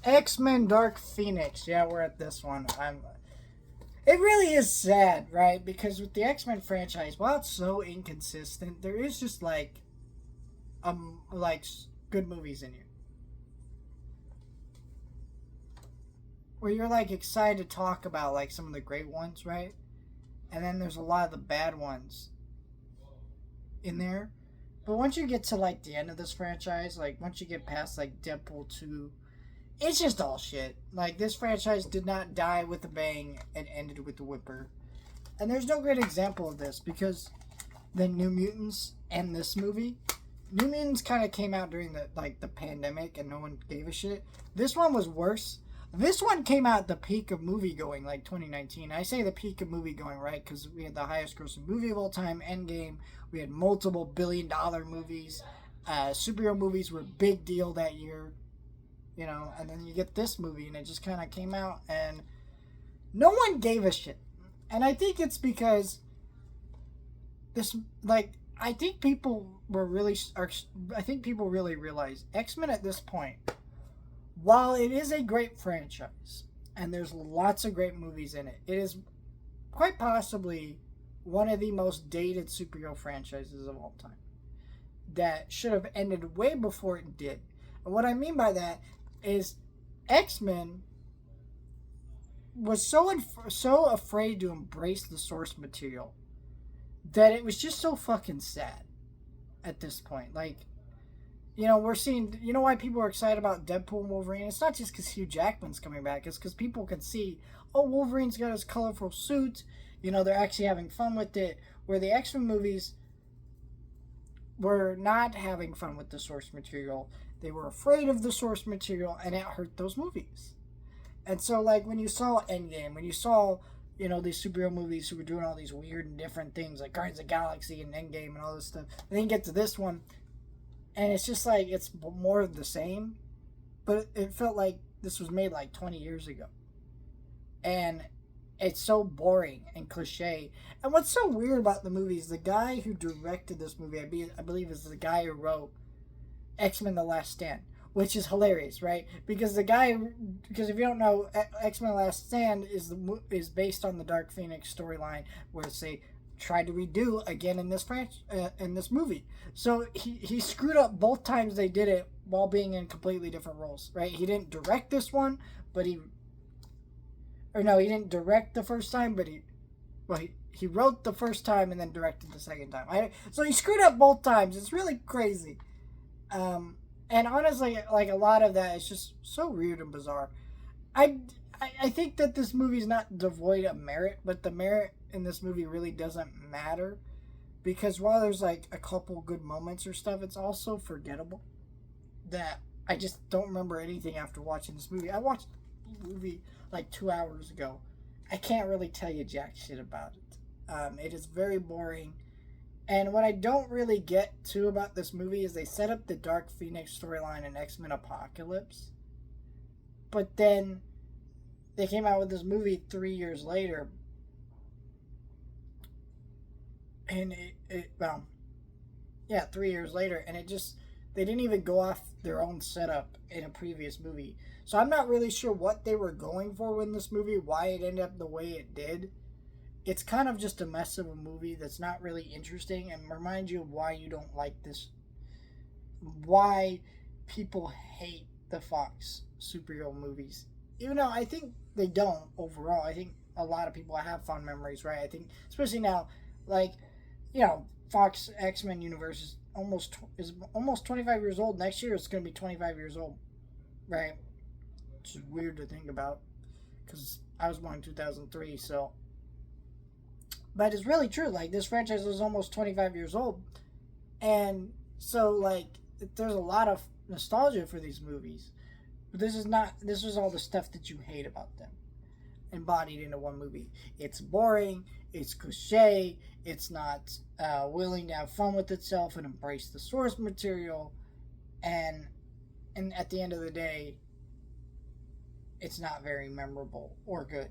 X-Men Dark Phoenix. Yeah, we're at this one. It really is sad, right? Because with the X-Men franchise, while it's so inconsistent, there is just like good movies in here where you're like excited to talk about like some of the great ones, right? And then there's a lot of the bad ones in there. But once you get to like the end of this franchise, like once you get past like Deadpool 2, it's just all shit. Like this franchise did not die with a bang and ended with the whipper. And there's no great example of this because the New Mutants and this movie, New Mutants kind of came out during the pandemic and no one gave a shit. This one was worse. This one came out at the peak of movie going, like 2019. I say the peak of movie going, right? Because we had the highest grossing movie of all time, Endgame. We had multiple $1 billion movies. Superhero movies were a big deal that year, you know. And then you get this movie, and it just kind of came out, and no one gave a shit. And I think it's because this, like, I think people were really, I think people really realize X-Men at this point, while it is a great franchise and there's lots of great movies in it, it is quite possibly one of the most dated superhero franchises of all time that should have ended way before it did. And what I mean by that is X-Men was so afraid to embrace the source material that it was just so fucking sad at this point. Like, you know, we're seeing, you know why people are excited about Deadpool and Wolverine? It's not just because Hugh Jackman's coming back. It's because people can see, oh, Wolverine's got his colorful suit. You know, they're actually having fun with it. Where the X-Men movies were not having fun with the source material. They were afraid of the source material, and it hurt those movies. And so, like, when you saw Endgame, when you saw, you know, these superhero movies who were doing all these weird and different things, like Guardians of the Galaxy and Endgame and all this stuff, and then you get to this one, and it's just like, it's more of the same, but it felt like this was made like 20 years ago. And it's so boring and cliche. And what's so weird about the movie is the guy who directed this movie, I believe, is the guy who wrote X-Men The Last Stand, which is hilarious, right? Because because if you don't know, X-Men The Last Stand is based on the Dark Phoenix storyline, where they tried to redo again in this movie. So he screwed up both times they did it while being in completely different roles, right? He didn't direct this one, but he didn't direct the first time, but he wrote the first time and then directed the second time. So he screwed up both times. It's really crazy. And honestly, like a lot of that is just so weird and bizarre. I I think that this movie's not devoid of merit, but the merit in this movie really doesn't matter because while there's like a couple good moments or stuff, it's also forgettable. That I just don't remember anything after watching this movie. I watched the movie like 2 hours ago. I can't really tell you jack shit about it. It is very boring. And what I don't really get to about this movie is they set up the Dark Phoenix storyline in X Men Apocalypse, but then they came out with this movie 3 years later, and well, yeah, 3 years later, and it just they didn't even go off their own setup in a previous movie. So I'm not really sure what they were going for in this movie, why it ended up the way it did. It's kind of just a mess of a movie that's not really interesting and reminds you of why you don't like this, why people hate the Fox superhero movies. Even though I think they don't overall. I think a lot of people have fond memories, right? I think, especially now, like, you know, Fox X Men universe is almost 25 years old. Next year, it's going to be 25 years old, right? Which is weird to think about because I was born in 2003, so. But it's really true. Like, this franchise is almost 25 years old. And so, like, there's a lot of nostalgia for these movies. But this is not, this is all the stuff that you hate about them embodied into one movie. It's boring, it's cliche, it's not willing to have fun with itself and embrace the source material. And, and at the end of the day, it's not very memorable or good.